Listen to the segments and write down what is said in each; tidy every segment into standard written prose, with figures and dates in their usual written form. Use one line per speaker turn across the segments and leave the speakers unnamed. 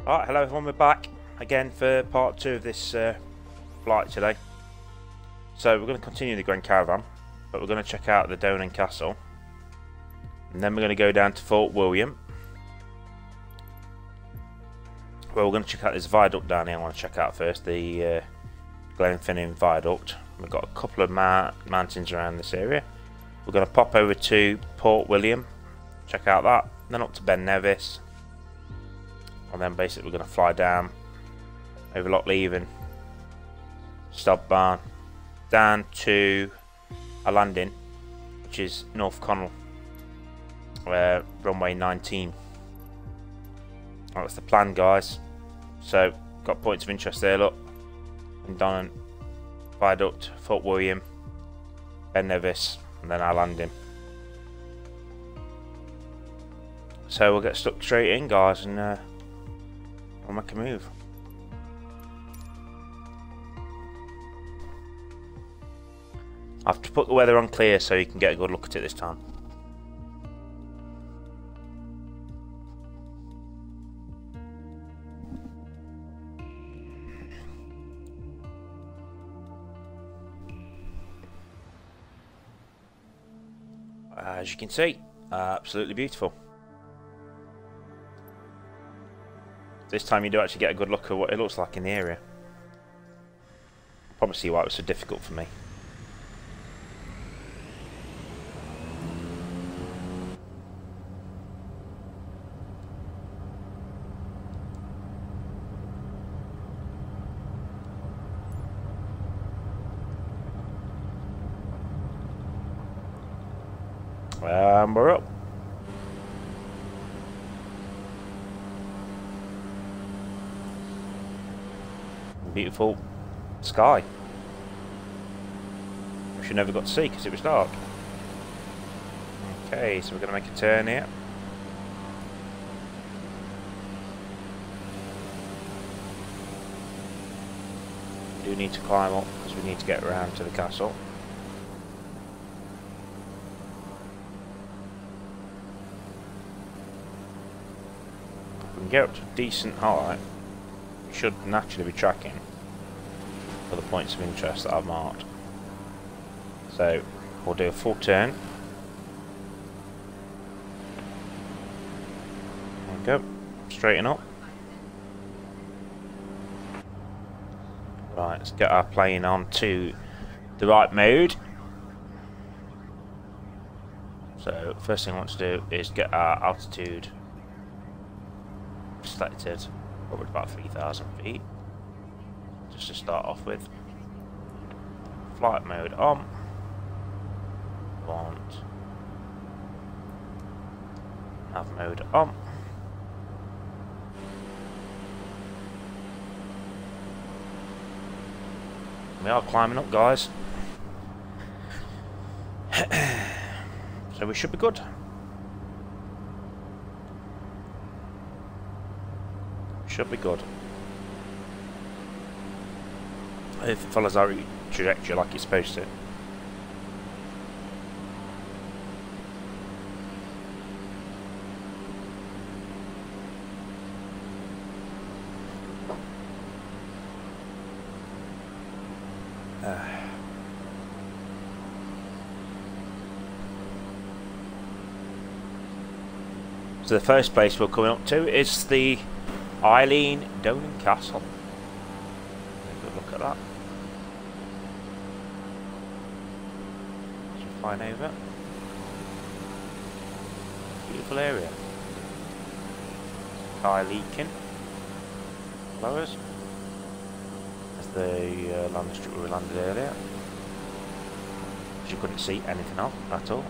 Alright, hello everyone, we're back again for part 2 of this flight today. So we're going to continue the Grand Caravan, but we're going to check out the Donan Castle. And then we're going to go down to Fort William. Well, we're going to check out this viaduct down here I want to check out first, the Glenfinnan Viaduct. We've got a couple of mountains around this area. We're going to pop over to Port William, check out that, then up to Ben Nevis. And then basically we're going to fly down over Loch Leven, Stobbarn, down to a landing which is North Connell, runway 19. That's the plan, guys. So got points of interest there, look, in Donan Viaduct, Fort William, Ben Nevis, and then our landing. So we'll get stuck straight in, guys, and we'll make a move. I have to put the weather on clear so you can get a good look at it this time. As you can see, absolutely beautiful. This time you do actually get a good look at what it looks like in the area. Probably see why it was so difficult for me. We're up. Beautiful sky, which you never got to see because it was dark. Okay, so we're going to make a turn here. We do need to climb up because we need to get around to the castle. If we can get up to a decent height, should naturally be tracking for the points of interest that I've marked. So we'll do a full turn. There we go. Straighten up. Right, let's get our plane on to the right mode. So first thing I want to do is get our altitude selected. Probably about 3,000 feet, just to start off with. Flight mode on. Want nav mode on. We are climbing up, guys. So we should be good. Should be good. If it follows our trajectory like it's supposed to. So the first place we're coming up to is the Donan Castle. Have a good look at that. Just flying over. Beautiful area. Sky leaking. Flowers. That's the landing strip we landed earlier. Which you couldn't see anything of at all.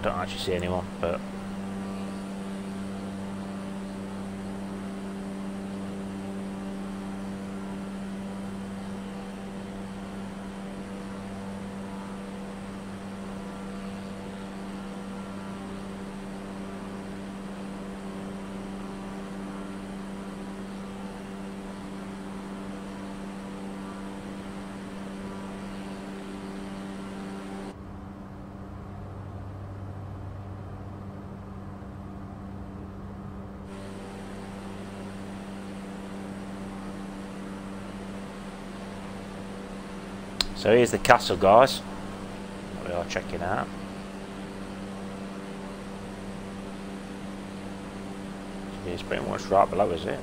don't actually see anyone, but so here's the castle, guys. We are checking out. It's pretty much right below, is it?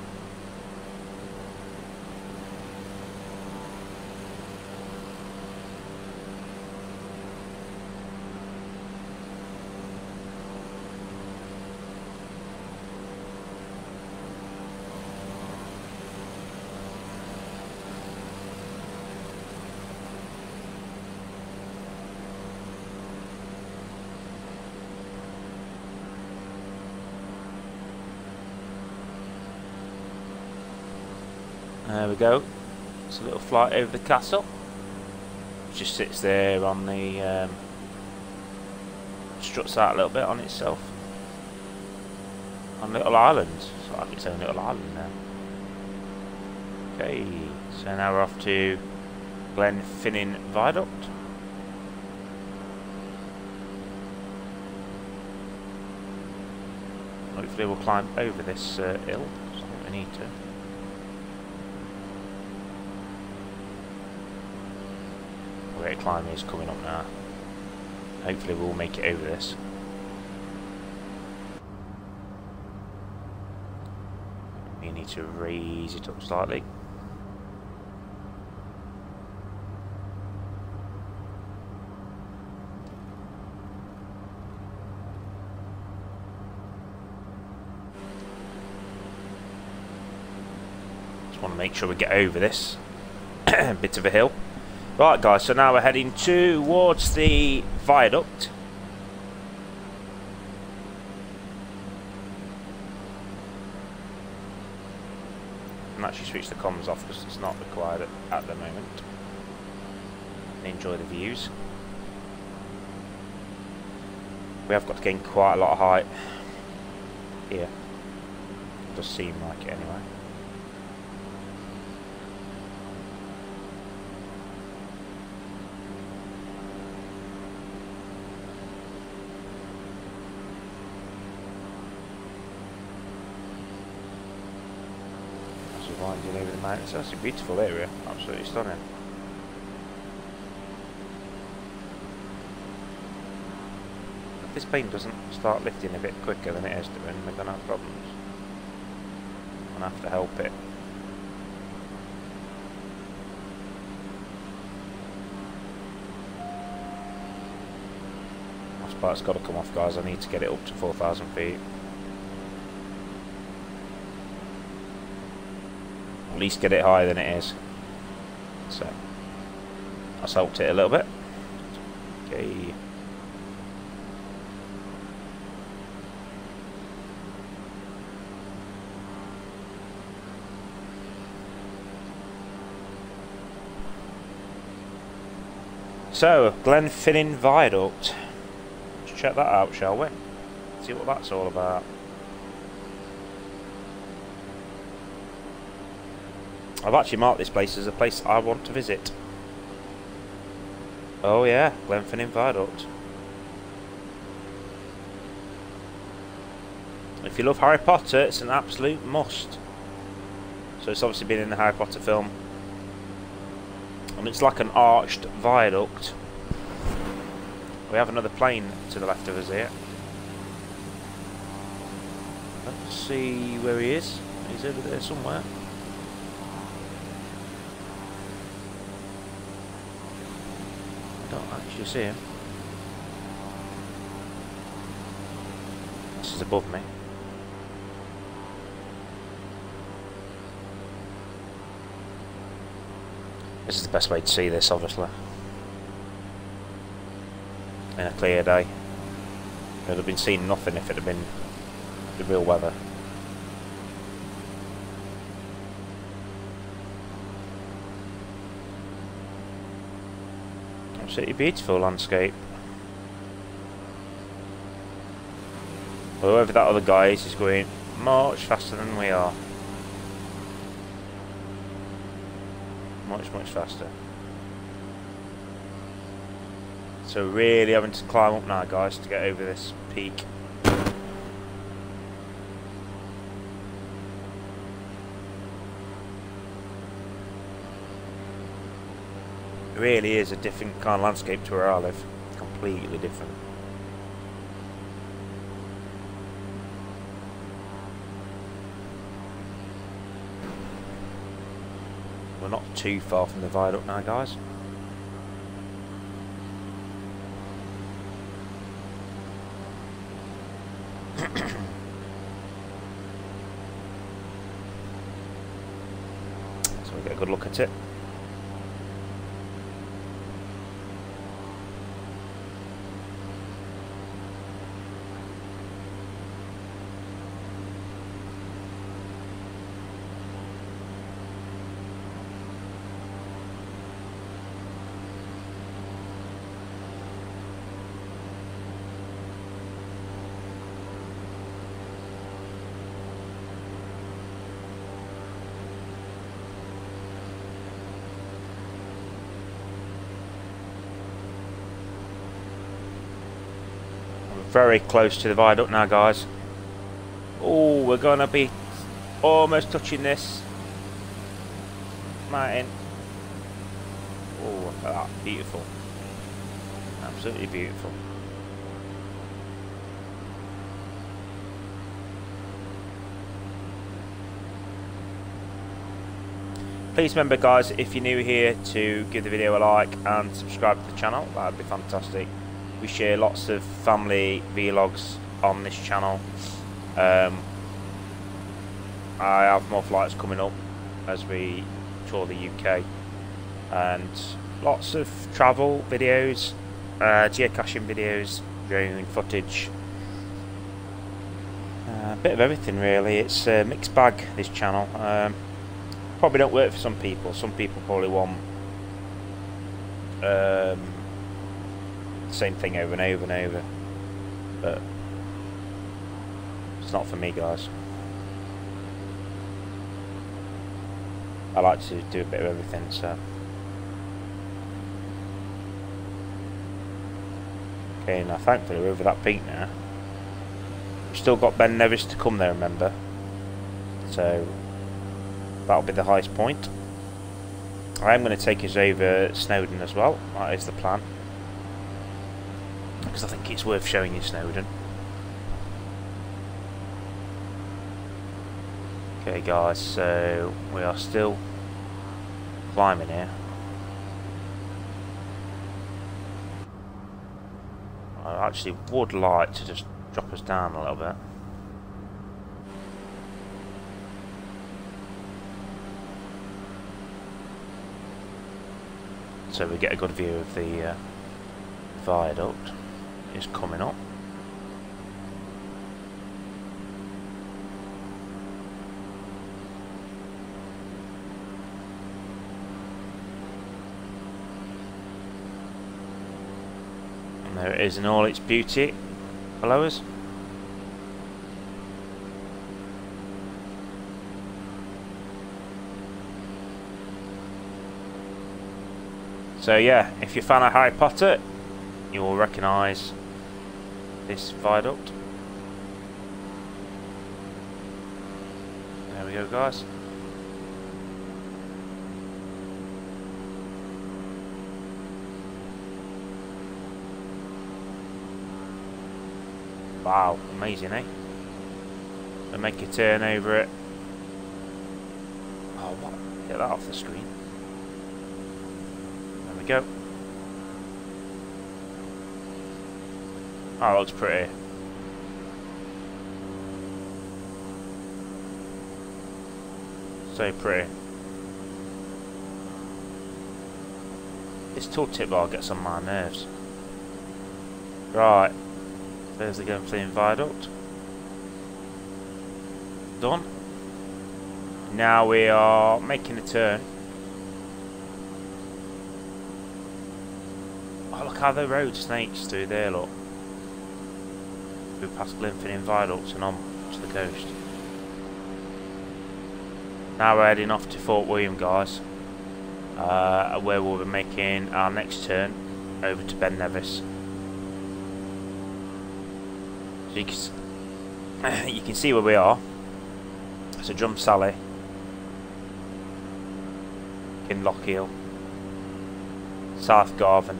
There we go. It's a little flight over the castle. It just sits there on the struts out a little bit on itself on little island. It's like its own little island now. Okay, so now we're off to Glenfinnan Viaduct. Hopefully we'll climb over this hill, so I think we need to. Great climb is coming up now. Hopefully we'll make it over this. We need to raise it up slightly. Just want to make sure we get over this bit of a hill. Right guys, so now we're heading towards the viaduct. I'm actually switch the comms off because it's not required at the moment. And enjoy the views. We have got to gain quite a lot of height here. It does seem like it anyway. Winding over the mountains. That's a beautiful area, absolutely stunning. If this plane doesn't start lifting a bit quicker than it is doing, we're going to have problems. I'm going to have to help it. That part's got to come off, guys. I need to get it up to 4,000 feet. At least get it higher than it is. So that's helped it a little bit. Okay. So Glenfinnan Viaduct. Let's check that out, shall we? See what that's all about. I've actually marked this place as a place I want to visit. Oh yeah, Glenfinnan Viaduct. If you love Harry Potter, it's an absolute must. So it's obviously been in the Harry Potter film. And it's like an arched viaduct. We have another plane to the left of us here. Let's see where he is. He's over there somewhere. Don't actually see him. This is above me. This is the best way to see this, obviously. In a clear day. I'd have been seeing nothing if it had been the real weather. Absolutely beautiful landscape. Whoever that other guy is going much faster than we are. Much faster. So really having to climb up now, guys, to get over this peak. It really is a different kind of landscape to where I live. Completely different. We're not too far from the viaduct now, guys. So we get a good look at it. Very close to the viaduct now, guys. Oh, we're gonna be almost touching this mountain. Oh, look at that, beautiful, absolutely beautiful. Please remember, guys, if you're new here, to give the video a like and subscribe to the channel. That would be fantastic. We share lots of family vlogs on this channel. I have more flights coming up as we tour the UK, and lots of travel videos, geocaching videos, drone footage, a bit of everything really. It's a mixed bag, this channel. Probably don't work for some people. Some people probably want same thing over and over and over, but it's not for me, guys. I like to do a bit of everything. So okay, now thankfully we're over that peak now. We've still got Ben Nevis to come there, remember, so that'll be the highest point. I am going to take us over Snowdon as well. That is the plan, because I think it's worth showing you Snowdon. Okay, guys, so we are still climbing here. I actually would like to just drop us down a little bit. So we get a good view of the viaduct. It's coming up. And there it is in all its beauty below us. So yeah, if you're a fan of Harry Potter, you will recognise this viaduct. There we go, guys. Wow, amazing, eh? And make a turn over it. Oh, what? Get that off the screen. There we go. Oh, it looks pretty. So pretty. This tooltip bar gets on my nerves. Right. There's the Glenfinnan Viaduct. Done. Now we are making a turn. Oh, look how the road snakes through there, look. We're past Glenfinnan Viaduct and on to the coast. Now we're heading off to Fort William, guys. Where we'll be making our next turn over to Ben Nevis. So you can see where we are. So Drum Sally in Lochiel, South Garvan.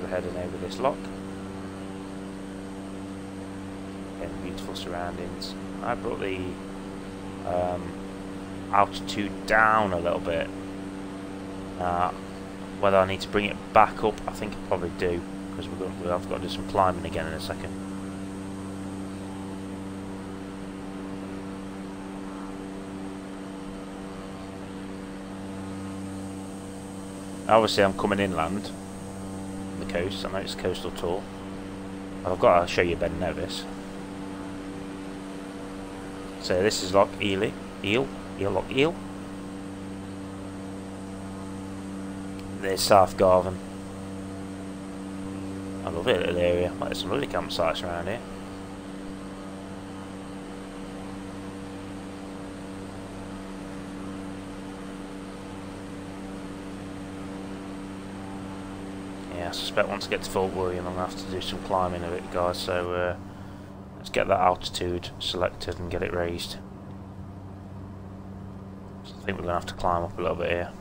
We're heading over this lock. Again, beautiful surroundings. I brought the altitude down a little bit. Whether I need to bring it back up, I think I probably do, because I've got to do some climbing again in a second. Obviously I'm coming inland on the coast. I know it's a coastal tour, but I've got to show you Ben Nevis. So this is Loch Ely, Loch Eel. There's South Garvan. I love it, little area. There's some lovely campsites around here. Yeah, I suspect once I get to Fort William I'm going to have to do some climbing of it, guys, so let's get that altitude selected and get it raised. So I think we're going to have to climb up a little bit here.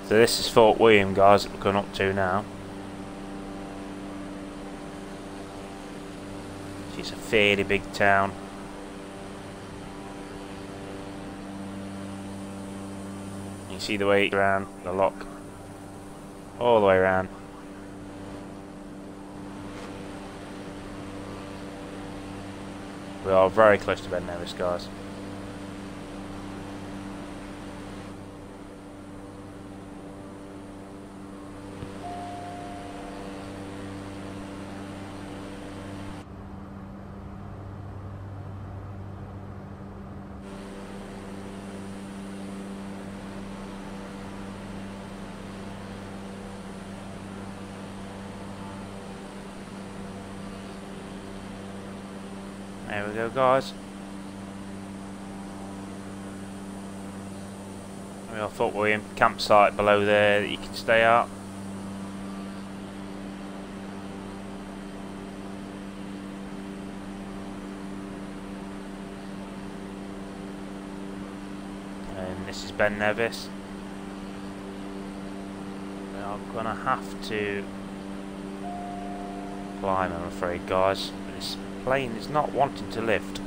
So this is Fort William, guys, that we're going up to now. It's a fairly big town. You can see the way around the lock, all the way around. We are very close to Ben Nevis, guys. There we go, guys. We are Fort William, campsite below there that you can stay at. And this is Ben Nevis. We are gonna have to climb, I'm afraid, guys. This plane is not wanting to lift.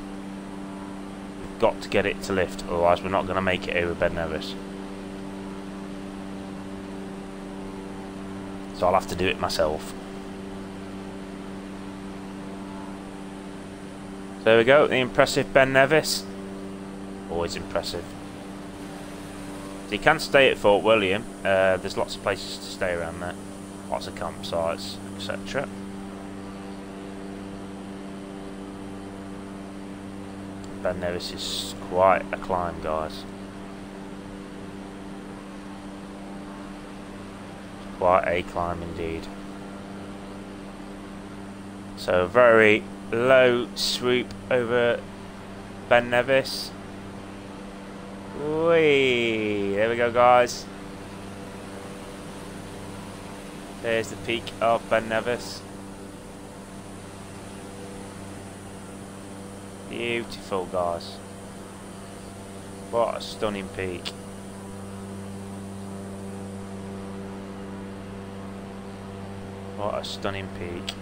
We've got to get it to lift, otherwise we're not going to make it over Ben Nevis. So I'll have to do it myself. So there we go, the impressive Ben Nevis. Always impressive. So you can stay at Fort William. There's lots of places to stay around there. Lots of campsites, etc. Ben Nevis is quite a climb, guys. Quite a climb indeed. So very low swoop over Ben Nevis. Whee! There we go, guys. There's the peak of Ben Nevis. Beautiful, guys. What a stunning peak. What a stunning peak.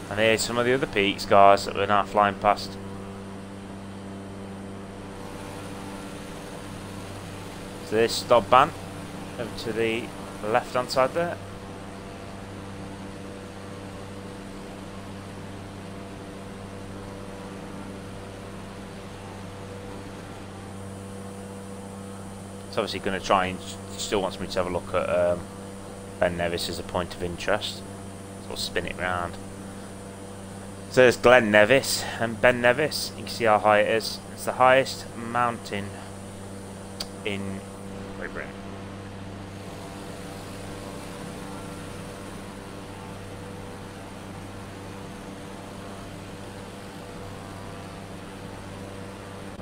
And here's some of the other peaks, guys, that we're now flying past. So there's Oban over to the left hand side there. It's obviously going to try and still wants me to have a look at Ben Nevis as a point of interest. So I'll spin it round. So there's Glen Nevis and Ben Nevis. You can see how high it is. It's the highest mountain in Great Britain.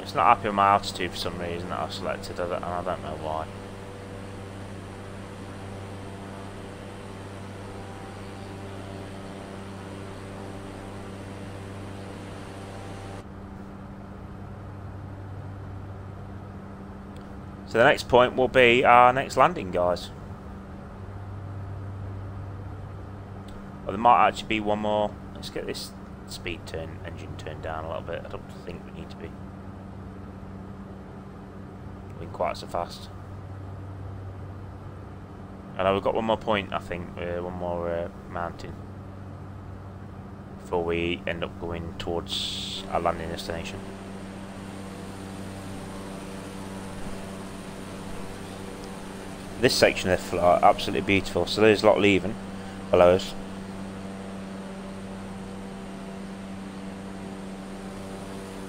It's not happy with my altitude for some reason that I've selected, and I don't know why. So the next point will be our next landing, guys. Well, there might actually be one more. Let's get this engine turned down a little bit. I don't think we need to be going quite so fast. I know we've got one more point, I think, one more mountain before we end up going towards our landing destination. This section of the flight absolutely beautiful. So there's a lot leaving below us.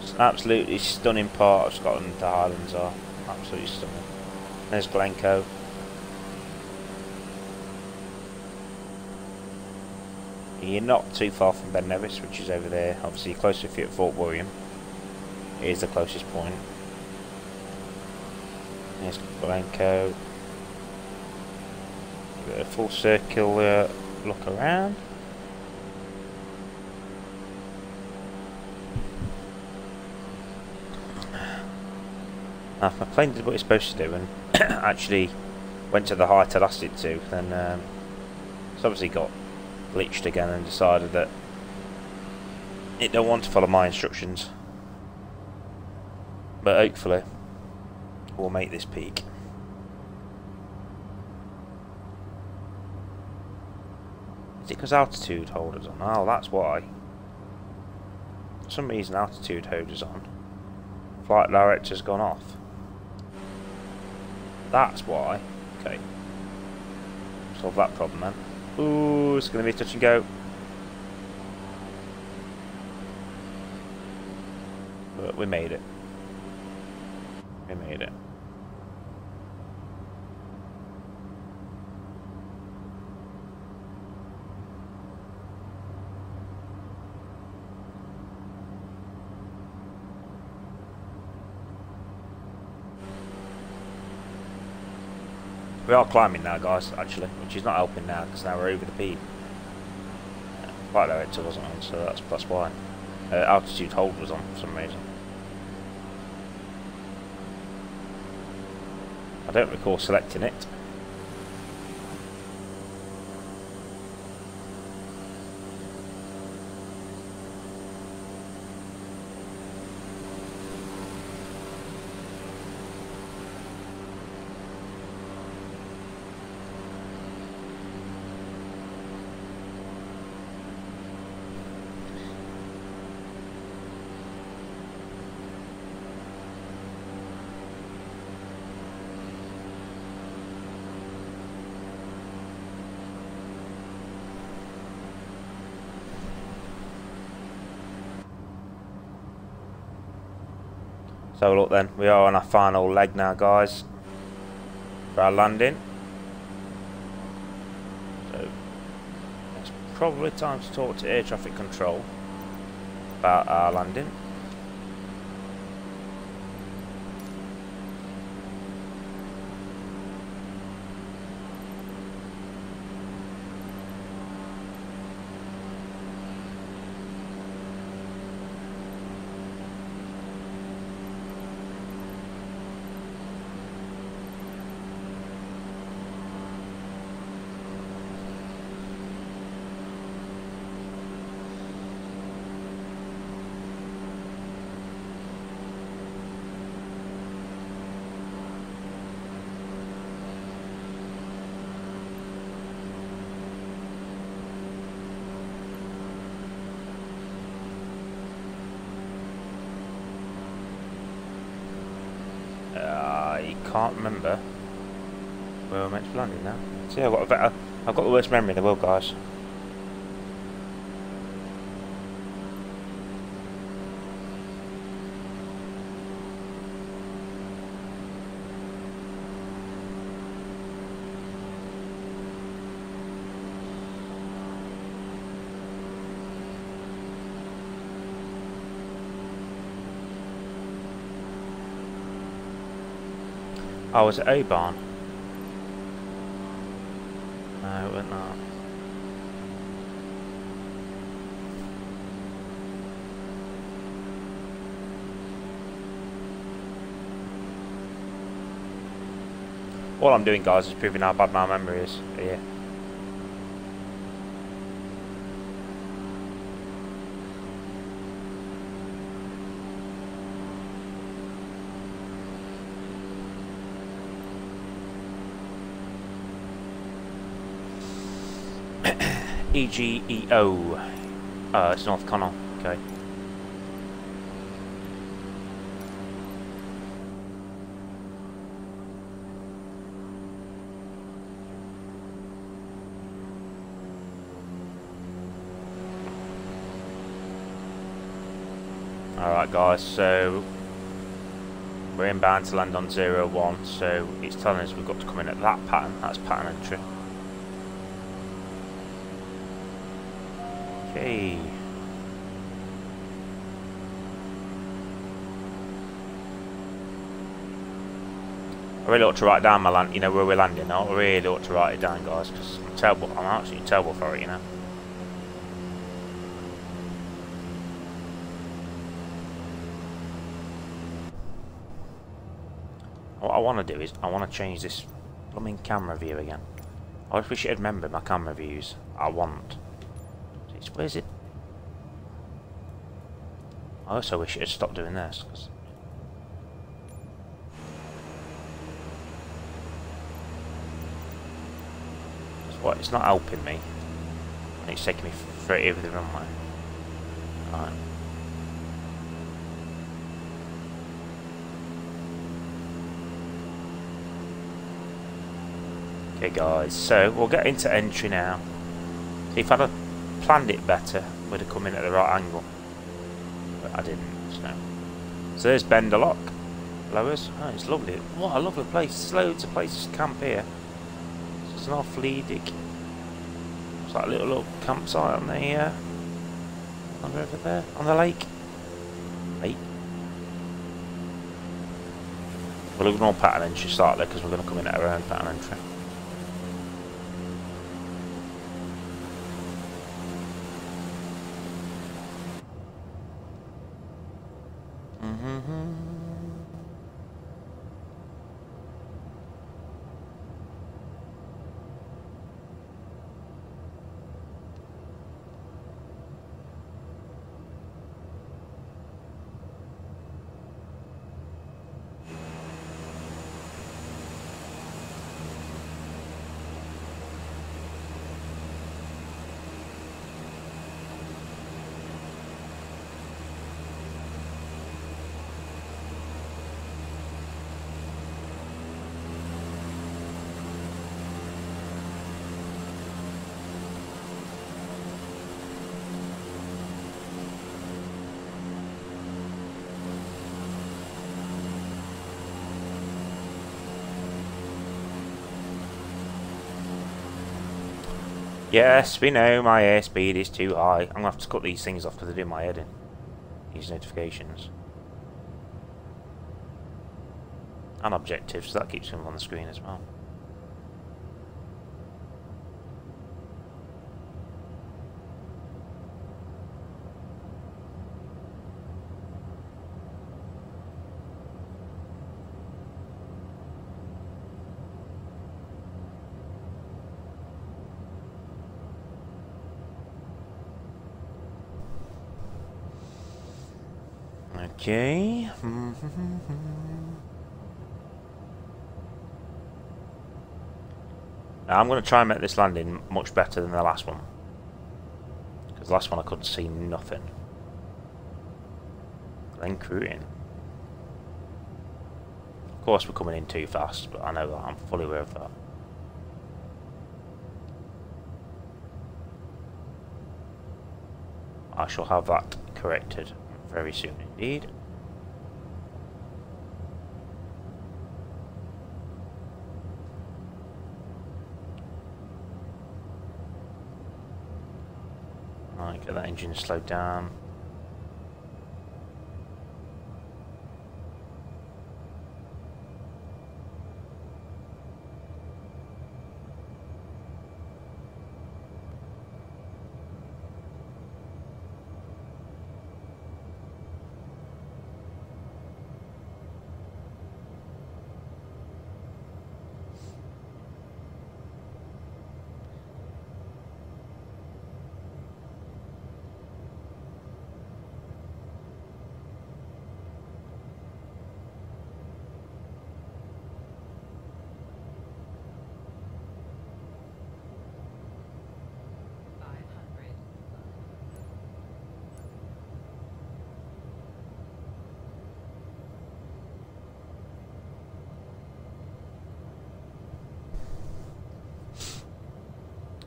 It's an absolutely stunning part of Scotland. The Highlands are absolutely stunning. There's Glencoe. You're not too far from Ben Nevis, which is over there. Obviously, you're closer if you're at Fort William. It is the closest point. There's Glencoe. A full circle look around. Now, if my plane did what it's supposed to do and actually went to the height I'd asked it to, then it's obviously got glitched again and decided that it don't want to follow my instructions. But hopefully we'll make this peak. Is it because altitude holder's on? Oh, that's why. For some reason altitude holder's on. Flight director's gone off. That's why. Okay. Solve that problem then. Ooh, it's going to be touch and go. But we made it. We made it. We are climbing now, guys, actually, which is not helping now because now we're over the peak. Flight director wasn't on, so that's why. Altitude hold was on for some reason. I don't recall selecting it. So look then, we are on our final leg now, guys, for our landing. So it's probably time to talk to air traffic control about our landing. can't remember where we're meant to be landing now. See, I've got the worst memory in the world, guys. Oh, was it Oban? No, it wasn't that. All I'm doing, guys, is proving how bad my memory is here. EGEO. It's North Connell. Okay. Alright guys, so we're inbound to land on 01, so it's telling us we've got to come in at that pattern. That's pattern entry. Okay. I really ought to write down my land, you know, where we're landing. I really ought to write it down, guys, because I'm terrible. I'm absolutely terrible for it, you know. What I want to do is I want to change this blooming camera view again. I wish it had remembered my camera views. I want. Where's it? I also wish it had stopped doing this. Cause it's not helping me. It's taking me straight over the runway. Right. Okay guys, so we'll get into entry now. See, if I'd have planned it better, would have come in at the right angle. But I didn't, so there's Benderlock. Lowers. Oh, it's lovely. What a lovely place. There's loads of places to camp here. It's an off Ledig. It's like a little campsite on the river there, on the lake. We'll ignore pattern entry start there because we're going to come in at our own pattern entry. Yes, we know my airspeed is too high. I'm going to have to cut these things off because they're doing my head in. These notifications. And objectives, so that keeps them on the screen as well. Okay. Now I'm going to try and make this landing much better than the last one. Because the last one I couldn't see nothing. Then crew in. course we're coming in too fast, but I know that, I'm fully aware of that. I shall have that corrected very soon indeed. Right, get that engine slowed down.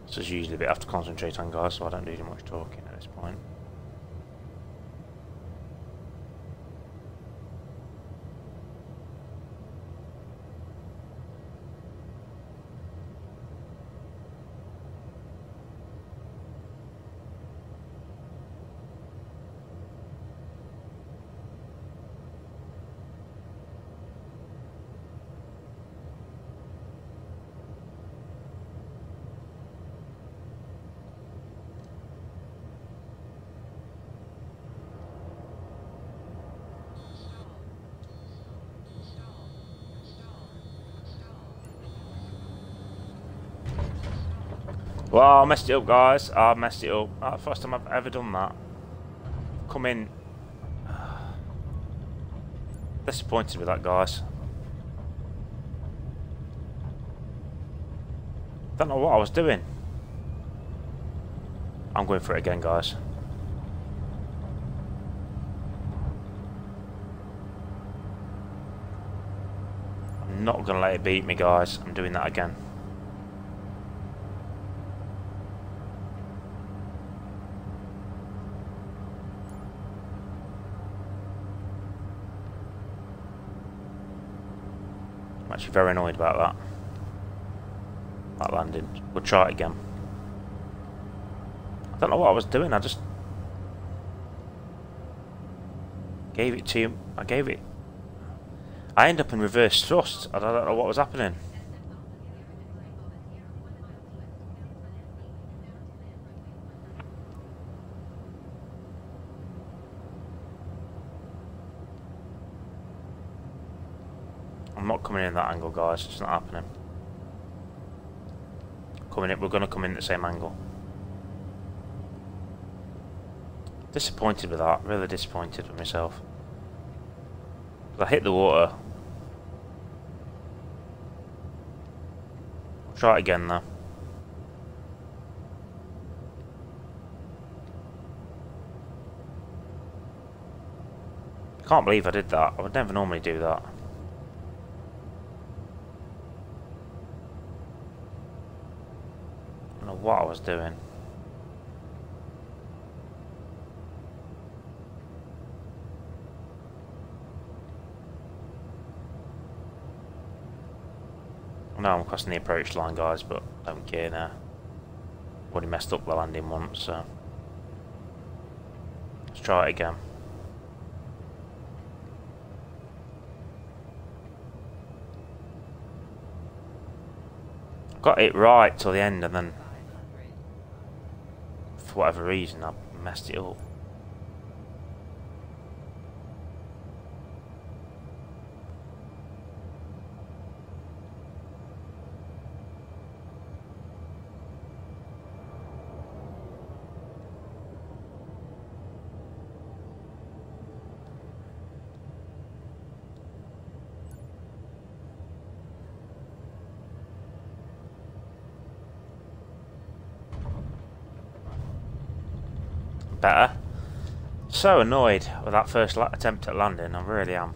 This is usually a bit I have to concentrate on, guys, so I don't do too much talking at this point. Well, I messed it up, guys. I messed it up. That's the first time I've ever done that. Come in. Disappointed with that, guys. Don't know what I was doing. I'm going for it again, guys. I'm not going to let it beat me, guys. I'm doing that again. I'm actually very annoyed about that landing. We'll try it again. I don't know what I was doing. I just gave it to him. I ended up in reverse thrust. I don't know what was happening. I'm not coming in that angle, guys. It's not happening. Coming in, we're going to come in at the same angle. Disappointed with that. Really disappointed with myself. I hit the water. I'll try it again though. I can't believe I did that. I would never normally do that. I don't know what I was doing. I know I'm crossing the approach line, guys, but I don't care now. Already messed up the landing once, so let's try it again. Got it right till the end, and then for whatever reason I messed it up. Better. So annoyed with that first attempt at landing, I really am.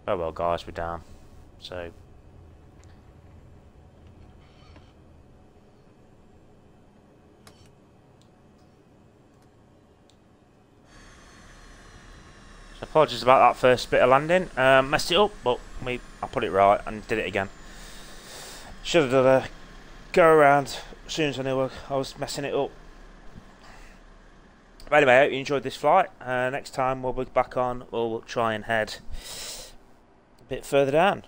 Oh well, guys, we're down. So apologies about that first bit of landing. Messed it up, but I put it right and did it again. Should have done a go around as soon as I knew I was messing it up. But anyway, I hope you enjoyed this flight. Next time we'll be back on, we'll try and head a bit further down.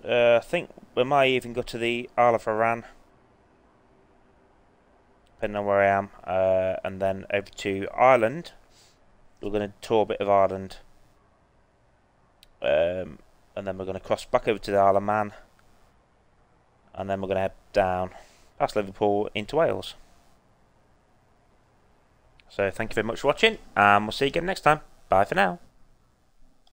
I think we might even go to the Isle of Arran, depending on where I am, and then over to Ireland. We're going to tour a bit of Ireland, and then we're going to cross back over to the Isle of Man, and then we're going to head down past Liverpool into Wales. So thank you very much for watching, and we'll see you again next time. Bye for now.